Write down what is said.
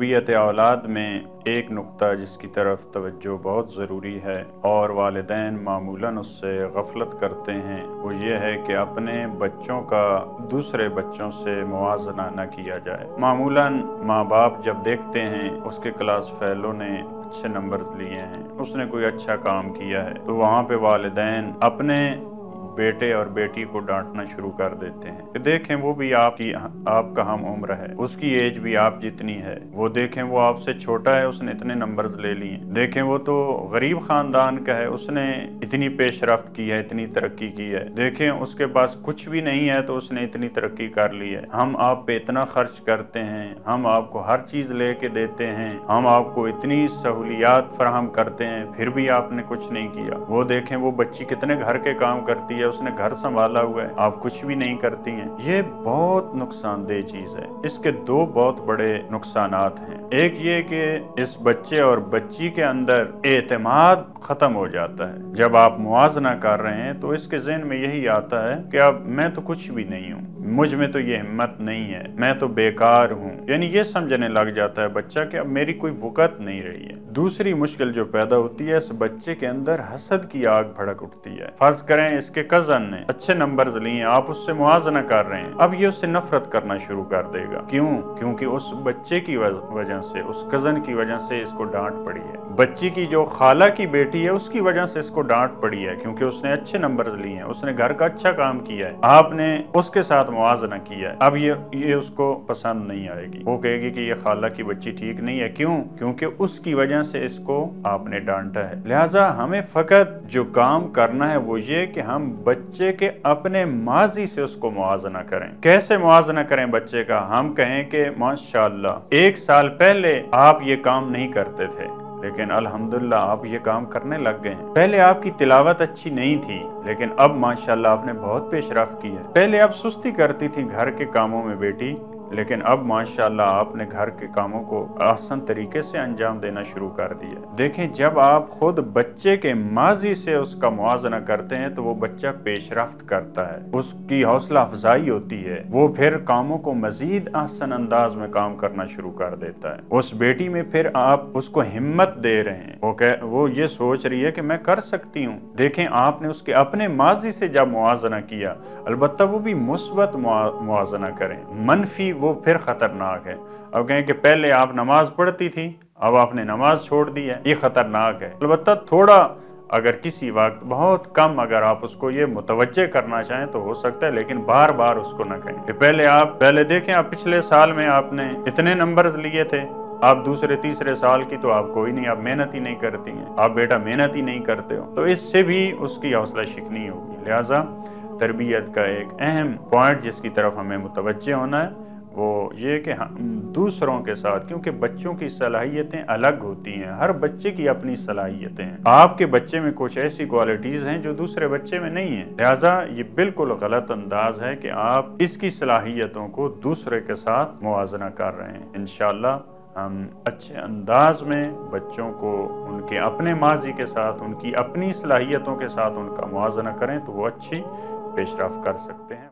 तरबियत औलाद में एक नुक्ता जिसकी तरफ तवज्जो बहुत ज़रूरी है और वालिदैन मामूलन उससे गफलत करते हैं, वो ये है कि अपने बच्चों का दूसरे बच्चों से मुवाज़ना न किया जाए। मामूलन माँ बाप जब देखते हैं उसके क्लास फेलो ने अच्छे नंबर्स लिए हैं, उसने कोई अच्छा काम किया है, तो वहाँ पे वालिदैन अपने बेटे और बेटी को डांटना शुरू कर देते हैं कि देखें वो भी आपका हम उम्र है, उसकी एज भी आप जितनी है, वो देखें वो आपसे छोटा है, उसने इतने नंबर्स ले लिए, देखें वो तो गरीब खानदान का है, उसने इतनी पेशरफ्त की है, इतनी तरक्की की है, देखें उसके पास कुछ भी नहीं है तो उसने इतनी तरक्की कर ली है, हम आप पे इतना खर्च करते हैं, हम आपको हर चीज़ लेके देते हैं, हम आपको इतनी सहूलियात फराहम करते हैं, फिर भी आपने कुछ नहीं किया। वो देखें वो बच्ची कितने घर के काम करती है, उसने घर संभाला हुआ है, आप कुछ भी नहीं करती हैं। ये बहुत नुकसानदेह चीज है। इसके दो बहुत बड़े नुकसानात हैं। एक ये कि इस बच्चे और बच्ची के अंदर एतमाद खत्म हो जाता है। जब आप मुआजना कर रहे हैं तो इसके ज़हन में यही आता है कि अब मैं तो कुछ भी नहीं हूँ, मुझ में तो ये हिम्मत नहीं है, मैं तो बेकार हूँ, यानी ये समझने लग जाता है बच्चा कि अब मेरी कोई वक़्त नहीं रही है। दूसरी मुश्किल जो पैदा होती है, इस बच्चे के अंदर हसद की आग भड़क उठती है। फर्ज करें इसके कजन ने अच्छे नंबर्स लिए, आप उससे मुआजना कर रहे हैं, अब ये उससे नफरत करना शुरू कर देगा। क्यों? क्योंकि उस बच्चे की वजह से, उस कजन की वजह से इसको डांट पड़ी है। बच्ची की जो खाला की बेटी है उसकी वजह से इसको डांट पड़ी है, क्योंकि उसने अच्छे नंबर्स लिए हैं, उसने घर का अच्छा काम किया है, आपने उसके साथ मुआजना किया है। अब ये उसको पसंद नहीं आएगी, वो कहेगी कि ये खाला की बच्ची ठीक नहीं है। क्यों? क्योंकि उसकी वजह से इसको आपने डांटा है। लिहाजा हमें फकत जो काम करना है वो ये कि हम बच्चे के अपने माजी से उसको मुआजना करें। कैसे मुआजना करें बच्चे का? हम कहें कि माशाअल्लाह 1 साल पहले आप ये काम नहीं करते थे, लेकिन अल्हम्दुलिल्लाह आप ये काम करने लग गए हैं। पहले आपकी तिलावत अच्छी नहीं थी, लेकिन अब माशाअल्लाह आपने बहुत पेशरफ्त की है। पहले आप सुस्ती करती थी घर के कामों में बेटी, लेकिन अब माशाअल्लाह आपने घर के कामों को आसान तरीके से अंजाम देना शुरू कर दिया। देखें, जब आप खुद बच्चे के माजी से उसका मुआजना करते हैं तो वो बच्चा पेशरफ्त करता है, उसकी हौसला अफजाई होती है, वो फिर कामों को मजीद आसान अंदाज में काम करना शुरू कर देता है। उस बेटी में फिर आप उसको हिम्मत दे रहे हैं, वो ये सोच रही है कि मैं कर सकती हूँ। देखें, आपने उसके अपने माजी से जब मुआजना किया, अलबत्ता वो भी मुस्बत मुआजना करें, मनफी वो फिर खतरनाक है। अब कहें कि पहले आप नमाज पढ़ती थी, अब आपने नमाज छोड़ दी है, ये खतरनाक है। अलबत्ता थोड़ा अगर किसी वक्त बहुत कम अगर आप उसको ये मुतवज्जे करना चाहें तो हो सकता है, लेकिन बार बार उसको ना कहें कि पहले देखें आप पिछले साल में आपने इतने नंबर्स लिए थे, आप दूसरे तीसरे साल की तो आप कोई नहीं, आप मेहनत ही नहीं करती हैं, आप बेटा मेहनत ही नहीं करते हो, तो इससे भी उसकी हौसला शिकनी होगी। लिहाजा तरबियत का एक अहम पॉइंट जिसकी तरफ हमें मुतवज्जे होना है वो ये कि हम दूसरों के साथ, क्योंकि बच्चों की सलाहियतें अलग होती हैं, हर बच्चे की अपनी सलाहियतें हैं। आपके बच्चे में कुछ ऐसी क्वालिटीज़ हैं जो दूसरे बच्चे में नहीं है, लिहाजा ये बिल्कुल गलत अंदाज है कि आप इसकी सलाहियतों को दूसरे के साथ मुआजना कर रहे हैं। इंशाअल्लाह हम अच्छे अंदाज में बच्चों को उनके अपने माजी के साथ, उनकी अपनी सलाहियतों के साथ उनका मुआजना करें तो वो अच्छी पेशरफ्त कर सकते हैं।